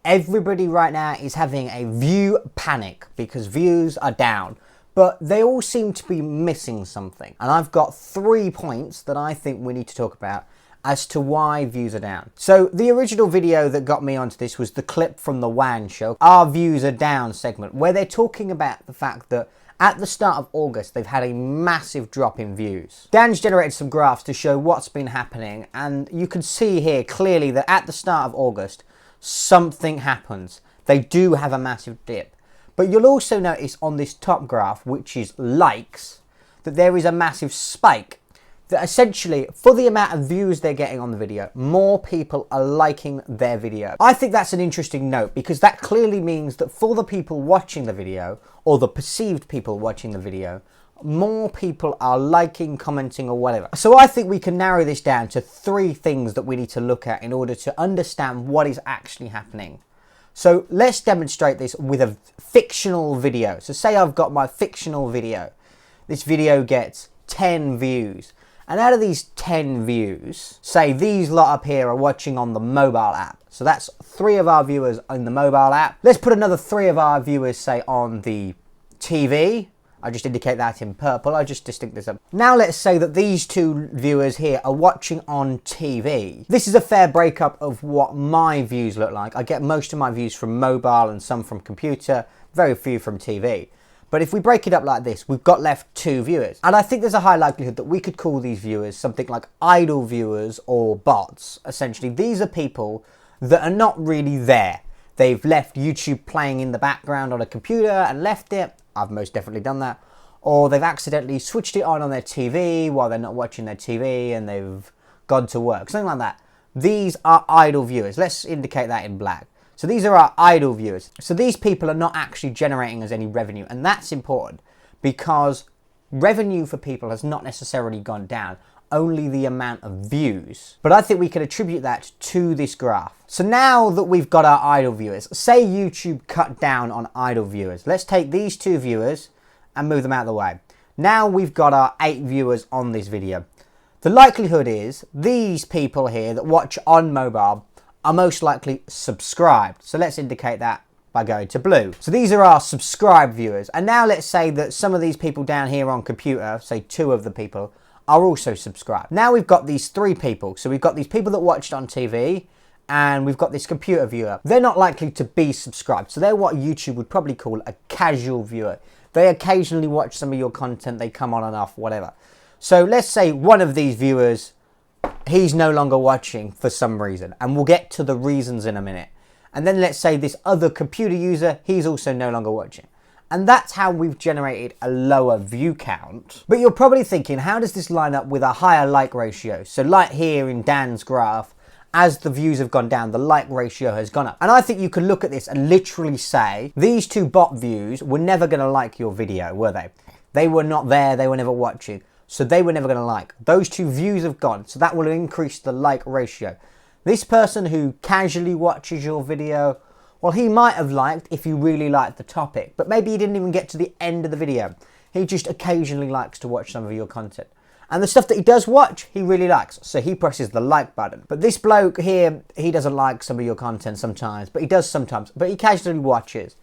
Everybody right now is having a view panic because views are down, but they all seem to be missing something. And I've got 3 points that I think we need to talk about as to why views are down. So the original video that got me onto this was the clip from the WAN show, Our Views Are Down segment, where they're talking about the fact that at the start of August, they've had a massive drop in views. Dan's generated some graphs to show what's been happening, and you can see here clearly that at the start of August, something happens. They do have a massive dip. But you'll also notice on this top graph, which is likes, that there is a massive spike. That essentially, for the amount of views they're getting on the video, more people are liking their video. I think that's an interesting note because that clearly means that for the people watching the video, or the perceived people watching the video, more people are liking, commenting, or whatever. So I think we can narrow this down to 3 things that we need to look at in order to understand what is actually happening. So let's demonstrate this with a fictional video. So say I've got my fictional video. This video gets 10 views. And out of these 10 views, say these lot up here are watching on the mobile app. So that's 3 of our viewers on the mobile app. Let's put another 3 of our viewers, say, on the TV. I just indicate that in purple. I just distinct this up. Now let's say that these 2 viewers here are watching on TV. This is a fair breakup of what my views look like. I get most of my views from mobile and some from computer, very few from TV. But if we break it up like this, we've got left 2 viewers. And I think there's a high likelihood that we could call these viewers something like idle viewers or bots. Essentially, these are people that are not really there. They've left YouTube playing in the background on a computer and left it. I've most definitely done that. Or they've accidentally switched it on their TV while they're not watching their TV and they've gone to work. Something like that. These are idle viewers. Let's indicate that in black. So these are our idle viewers. So these people are not actually generating us any revenue. And that's important because revenue for people has not necessarily gone down, only the amount of views. But I think we can attribute that to this graph. So now that we've got our idle viewers, say YouTube cut down on idle viewers. Let's take these 2 viewers and move them out of the way. Now we've got our 8 viewers on this video. The likelihood is these people here that watch on mobile are most likely subscribed. So let's indicate that by going to blue. So these are our subscribed viewers. And now let's say that some of these people down here on computer, say 2 of the people, are also subscribed. Now we've got these 3 people. So we've got these people that watched on TV and we've got this computer viewer. They're not likely to be subscribed. So they're what YouTube would probably call a casual viewer. They occasionally watch some of your content. They come on and off, whatever. So let's say one of these viewers, he's no longer watching for some reason, and we'll get to the reasons in a minute. And then let's say this other computer user, he's also no longer watching. And that's how we've generated a lower view count. But you're probably thinking, how does this line up with a higher like ratio? So like here in Dan's graph, as the views have gone down, the like ratio has gone up. And I think you could look at this and literally say, these 2 bot views were never going to like your video, were they? They were not there, they were never watching. So they were never going to like. Those 2 views have gone. So that will increase the like ratio. This person who casually watches your video, well, he might have liked if you really liked the topic. But maybe he didn't even get to the end of the video. He just occasionally likes to watch some of your content. And the stuff that he does watch, he really likes. So he presses the like button. But this bloke here, he doesn't like some of your content sometimes. But he does sometimes. But he casually watches.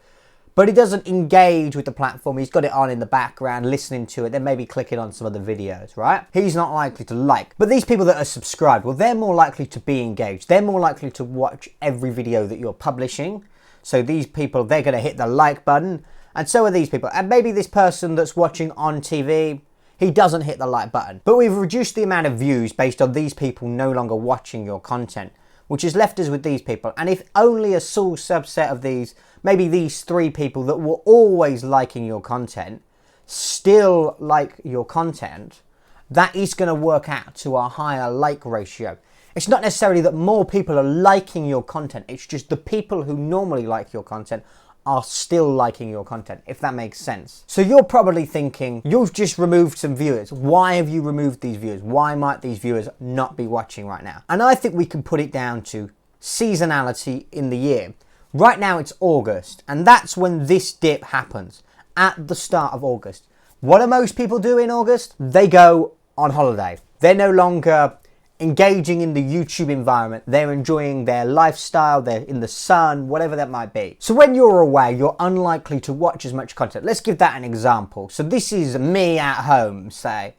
But he doesn't engage with the platform. He's got it on in the background, listening to it, then maybe clicking on some other videos, right? He's not likely to like. But these people that are subscribed, well, they're more likely to be engaged. They're more likely to watch every video that you're publishing. So these people, they're going to hit the like button. And so are these people. And maybe this person that's watching on TV, he doesn't hit the like button. But we've reduced the amount of views based on these people no longer watching your content, which has left us with these people. And if only a small subset of these, maybe these 3 people that were always liking your content, still like your content, that is going to work out to a higher like ratio. It's not necessarily that more people are liking your content. It's just the people who normally like your content are still liking your content, if that makes sense. So you're probably thinking, you've just removed some viewers. Why have you removed these viewers? Why might these viewers not be watching right now? And I think we can put it down to seasonality in the year. Right now it's August, and that's when this dip happens, at the start of August. What do most people do in August? They go on holiday. They're no longer engaging in the YouTube environment. They're enjoying their lifestyle, they're in the sun, whatever that might be. So when you're away, you're unlikely to watch as much content. Let's give that an example. So this is me at home, say.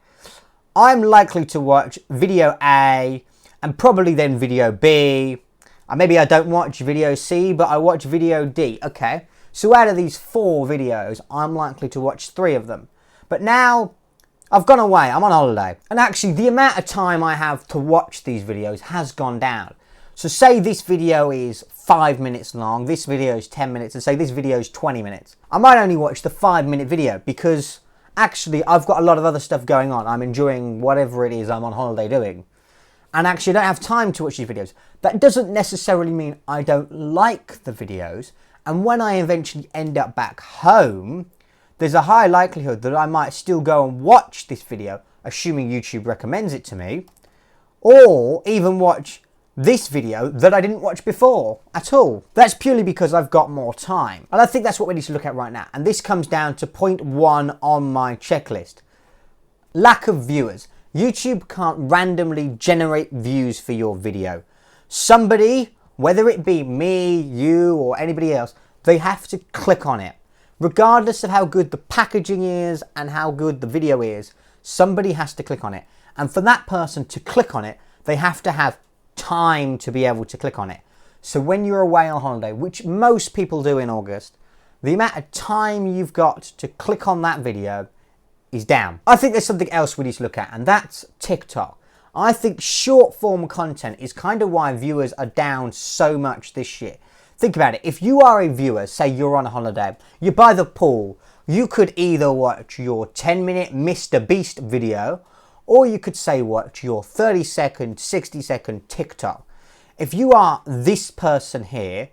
I'm likely to watch video A and probably then video B. Maybe I don't watch video C, but I watch video D. Okay, so out of these 4 videos, I'm likely to watch 3 of them. But now I've gone away, I'm on holiday. And actually the amount of time I have to watch these videos has gone down. So say this video is 5 minutes long, this video is 10 minutes, and say this video is 20 minutes. I might only watch the 5-minute video because actually I've got a lot of other stuff going on. I'm enjoying whatever it is I'm on holiday doing. And actually I don't have time to watch these videos. That doesn't necessarily mean I don't like the videos. And when I eventually end up back home, there's a high likelihood that I might still go and watch this video, assuming YouTube recommends it to me, or even watch this video that I didn't watch before at all. That's purely because I've got more time. And I think that's what we need to look at right now. And this comes down to point 1 on my checklist. Lack of viewers. YouTube can't randomly generate views for your video. Somebody, whether it be me, you, or anybody else, they have to click on it. Regardless of how good the packaging is and how good the video is, somebody has to click on it. And for that person to click on it, they have to have time to be able to click on it. So when you're away on holiday, which most people do in August, the amount of time you've got to click on that video is down. I think there's something else we need to look at, and that's TikTok. I think short form content is kind of why viewers are down so much this year. Think about it. If you are a viewer, say you're on a holiday, you're by the pool, you could either watch your 10-minute Mr. Beast video, or you could say watch your 30-second, 60-second TikTok. If you are this person here,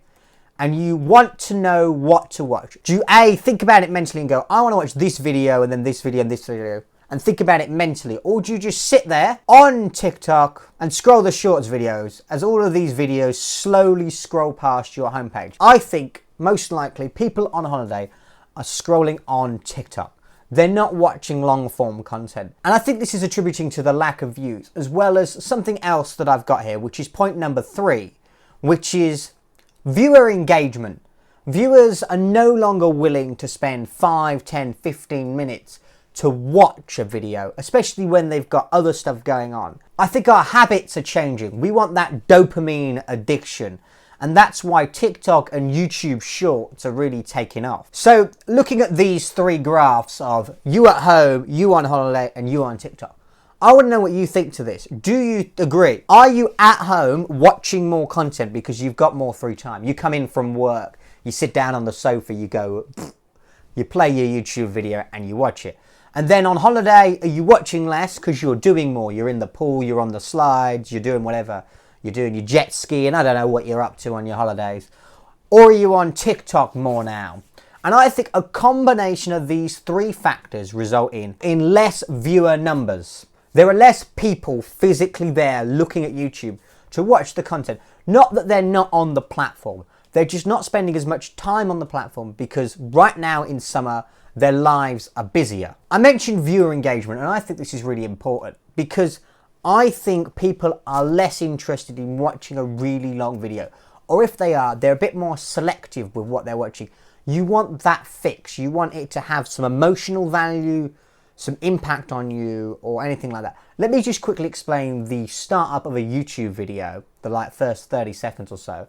and you want to know what to watch, do you A, think about it mentally and go, I want to watch this video and then this video and this video, and think about it mentally? Or do you just sit there on TikTok and scroll the shorts videos as all of these videos slowly scroll past your homepage? I think most likely people on holiday are scrolling on TikTok. They're not watching long form content. And I think this is attributing to the lack of views, as well as something else that I've got here, which is point number 3, which is viewer engagement. Viewers are no longer willing to spend 5, 10, 15 minutes to watch a video, especially when they've got other stuff going on. I think our habits are changing. We want that dopamine addiction. And that's why TikTok and YouTube Shorts are really taking off. So looking at these 3 graphs of you at home, you on holiday, and you on TikTok, I want to know what you think to this. Do you agree? Are you at home watching more content because you've got more free time? You come in from work, you sit down on the sofa, you go, you play your YouTube video and you watch it. And then on holiday, are you watching less because you're doing more? You're in the pool, you're on the slides, you're doing whatever. You're doing your jet ski, and I don't know what you're up to on your holidays. Or are you on TikTok more now? And I think a combination of these 3 factors result in less viewer numbers. There are less people physically there looking at YouTube to watch the content. Not that they're not on the platform. They're just not spending as much time on the platform because right now in summer, their lives are busier. I mentioned viewer engagement, and I think this is really important because I think people are less interested in watching a really long video. Or if they are, they're a bit more selective with what they're watching. You want that fix. You want it to have some emotional value, some impact on you, or anything like that. Let me just quickly explain the startup of a YouTube video, the first 30 seconds or so,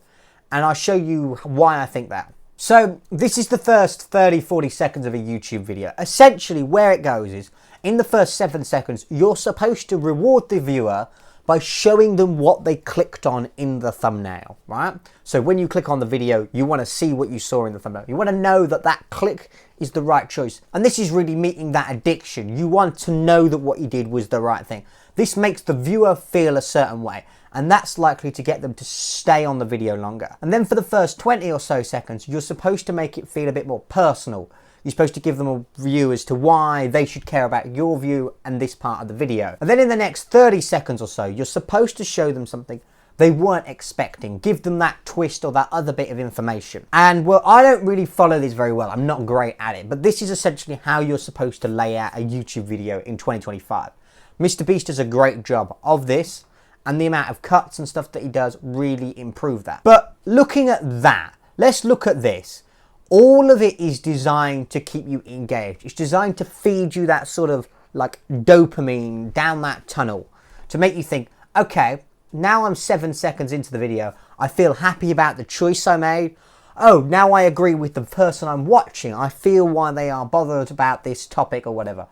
and I'll show you why I think that. So this is the first 30, 40 seconds of a YouTube video. Essentially where it goes is, in the first 7 seconds, you're supposed to reward the viewer by showing them what they clicked on in the thumbnail, right? So when you click on the video, you want to see what you saw in the thumbnail. You want to know that that click is the right choice. And this is really meeting that addiction. You want to know that what you did was the right thing. This makes the viewer feel a certain way, and that's likely to get them to stay on the video longer. And then for the first 20 or so seconds, you're supposed to make it feel a bit more personal. You're supposed to give them a view as to why they should care about your view and this part of the video. And then in the next 30 seconds or so, you're supposed to show them something they weren't expecting. Give them that twist or that other bit of information. And well, I don't really follow this very well. I'm not great at it, but this is essentially how you're supposed to lay out a YouTube video in 2025. Mr. Beast does a great job of this. and the amount of cuts and stuff that he does really improve that. But looking at that, let's look at this. All of it is designed to keep you engaged. It's designed to feed you that sort of like dopamine down that tunnel to make you think, okay, now I'm 7 seconds into the video. I feel happy about the choice I made. Oh, now I agree with the person I'm watching. I feel why they are bothered about this topic or whatever.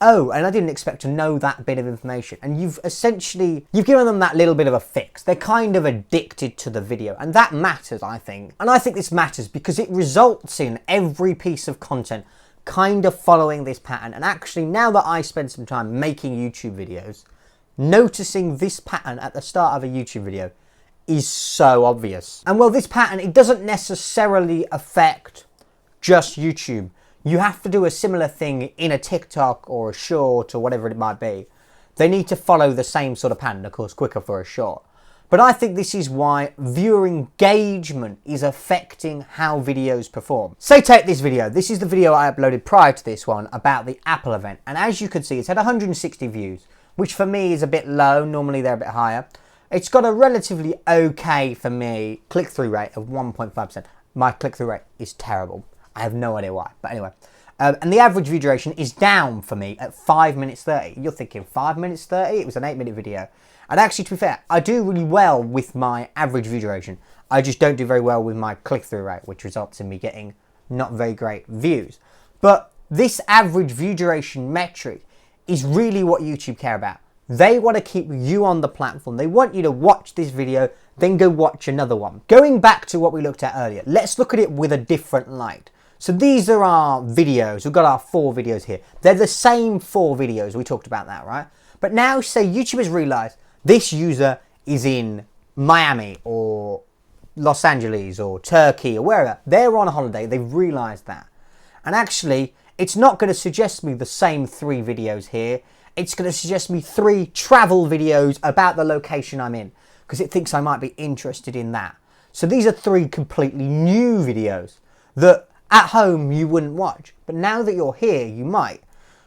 Oh, and I didn't expect to know that bit of information. And you've given them that little bit of a fix. They're kind of addicted to the video. And that matters, I think. And I think this matters because it results in every piece of content kind of following this pattern. And actually, now that I spend some time making YouTube videos, noticing this pattern at the start of a YouTube video is so obvious. And well, this pattern, it doesn't necessarily affect just YouTube. You have to do a similar thing in a TikTok or a short or whatever it might be. They need to follow the same sort of pattern, of course, quicker for a short. But I think this is why viewer engagement is affecting how videos perform. Say take this video. This is the video I uploaded prior to this one about the Apple event. And as you can see, it's had 160 views, which for me is a bit low. Normally they're a bit higher. It's got a relatively okay, for me, click-through rate of 1.5%. My click-through rate is terrible. I have no idea why, but anyway. And the average view duration is down for me at 5 minutes 30. You're thinking 5 minutes 30? It was an 8-minute video. And actually, to be fair, I do really well with my average view duration. I just don't do very well with my click-through rate, which results in me getting not very great views. But this average view duration metric is really what YouTube care about. They want to keep you on the platform. They want you to watch this video, then go watch another one. Going back to what we looked at earlier, let's look at it with a different light. So these are our videos. We've got our 4 videos here. They're the same 4 videos. We talked about that, right? But now, say YouTube has realized this user is in Miami or Los Angeles or Turkey or wherever. They're on holiday. They've realized that. And actually, it's not going to suggest me the same 3 videos here. It's going to suggest me 3 travel videos about the location I'm in because it thinks I might be interested in that. So these are 3 completely new videos that at home you wouldn't watch, but now that you're here, you might.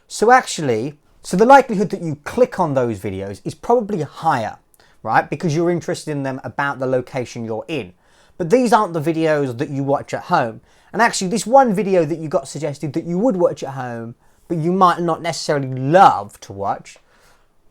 So the likelihood that you click on those videos is probably higher, right? Because you're interested in them about the location you're in. But these aren't the videos that you watch at home. And actually, this one video that you got suggested that you would watch at home, but you might not necessarily love to watch,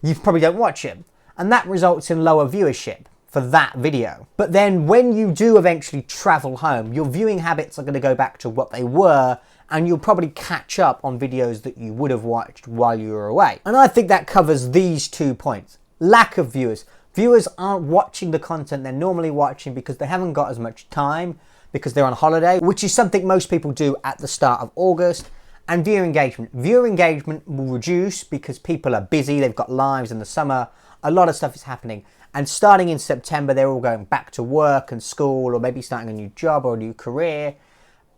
you probably don't watch it. And that results in lower viewership for that video. But then when you do eventually travel home, your viewing habits are going to go back to what they were, and you'll probably catch up on videos that you would have watched while you were away. And I think that covers these 2 points. Lack of viewers. Viewers aren't watching the content they're normally watching because they haven't got as much time, because they're on holiday, which is something most people do at the start of August. And viewer engagement. Viewer engagement will reduce because people are busy, they've got lives in the summer, a lot of stuff is happening. And starting in September, they're all going back to work and school, or maybe starting a new job or a new career.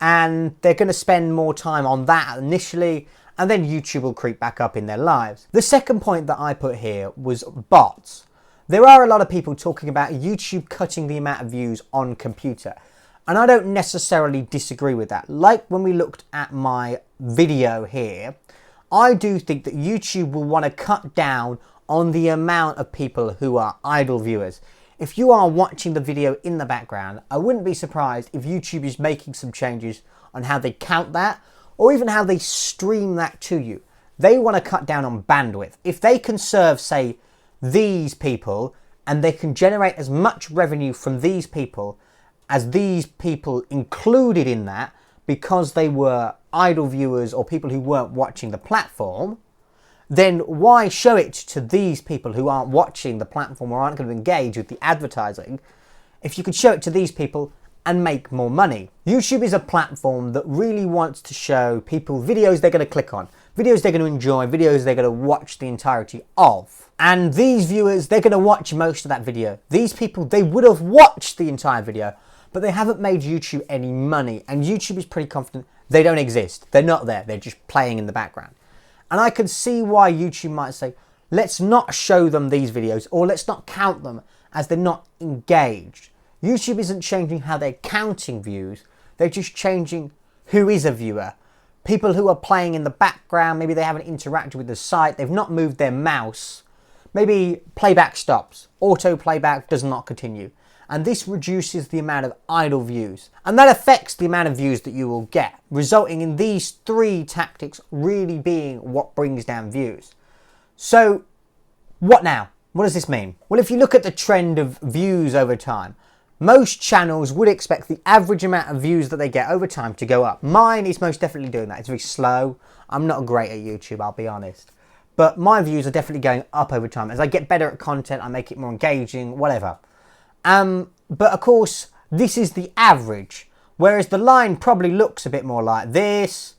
And they're going to spend more time on that initially, and then YouTube will creep back up in their lives. The second point that I put here was bots. There are a lot of people talking about YouTube cutting the amount of views on computer. And I don't necessarily disagree with that. Like when we looked at my video here, I do think that YouTube will want to cut down on the amount of people who are idle viewers. If you are watching the video in the background, I wouldn't be surprised if YouTube is making some changes on how they count that, or even how they stream that to you. They want to cut down on bandwidth. If they can serve, say, these people, and they can generate as much revenue from these people as these people included in that because they were idle viewers or people who weren't watching the platform, then why show it to these people who aren't watching the platform or aren't going to engage with the advertising if you could show it to these people and make more money? YouTube is a platform that really wants to show people videos they're going to click on, videos they're going to enjoy, videos they're going to watch the entirety of. And these viewers, they're going to watch most of that video. These people, they would have watched the entire video, but they haven't made YouTube any money. And YouTube is pretty confident they don't exist. They're not there. They're just playing in the background. And I can see why YouTube might say, let's not show them these videos, or let's not count them as they're not engaged. YouTube isn't changing how they're counting views. They're just changing who is a viewer. People who are playing in the background, maybe they haven't interacted with the site, they've not moved their mouse, maybe playback stops, auto playback does not continue. And this reduces the amount of idle views. And that affects the amount of views that you will get, resulting in these three tactics really being what brings down views. So, what now? What does this mean? Well, if you look at the trend of views over time, most channels would expect the average amount of views that they get over time to go up. Mine is most definitely doing that. It's very slow. I'm not great at YouTube, I'll be honest. But my views are definitely going up over time. As I get better at content, I make it more engaging, whatever. But of course, this is the average, whereas the line probably looks a bit more like this.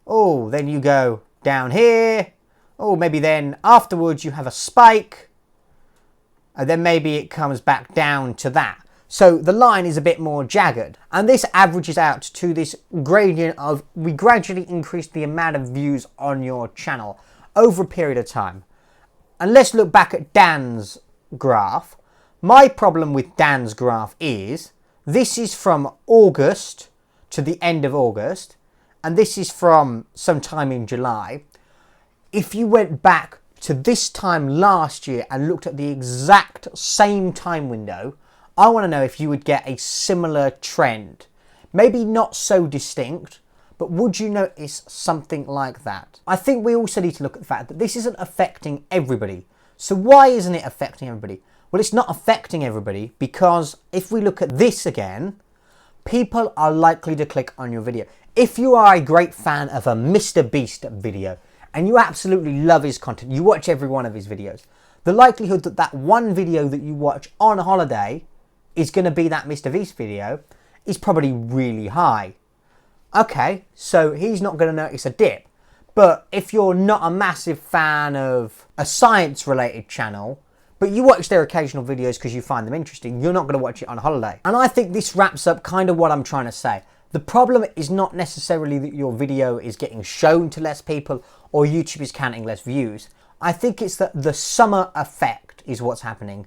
Oh, then you go down here. Oh, maybe then afterwards you have a spike. And then maybe it comes back down to that. So the line is a bit more jagged. And this averages out to this gradient of we gradually increase the amount of views on your channel over a period of time. And let's look back at Dan's graph. My problem with Dan's graph is this is from August to the end of August, and this is from sometime in July. If you went back to this time last year and looked at the exact same time window, I want to know if you would get a similar trend. Maybe not so distinct, but would you notice something like that? I think we also need to look at the fact that this isn't affecting everybody. So why isn't it affecting everybody? Well, it's not affecting everybody because if we look at this again, people are likely to click on your video. If you are a great fan of a Mr. Beast video and you absolutely love his content, you watch every one of his videos, the likelihood that that one video that you watch on holiday is going to be that Mr. Beast video is probably really high. Okay, so he's not going to notice a dip. But if you're not a massive fan of a science-related channel, but you watch their occasional videos because you find them interesting, you're not going to watch it on holiday. And I think this wraps up kind of what I'm trying to say. The problem is not necessarily that your video is getting shown to less people or YouTube is counting less views. I think it's that the summer effect is what's happening.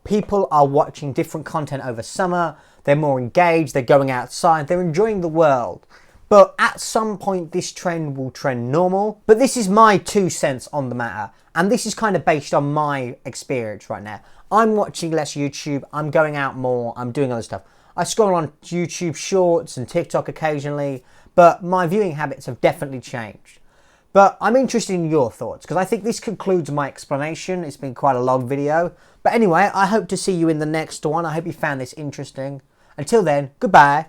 People are watching different content over summer, they're more engaged, they're going outside, they're enjoying the world. But at some point this trend will trend normal. But this is my 2 cents on the matter. And this is kind of based on my experience right now. I'm watching less YouTube, I'm going out more, I'm doing other stuff. I scroll on YouTube Shorts and TikTok occasionally, but my viewing habits have definitely changed. But I'm interested in your thoughts, because I think this concludes my explanation. It's been quite a long video. But anyway, I hope to see you in the next one. I hope you found this interesting. Until then, goodbye.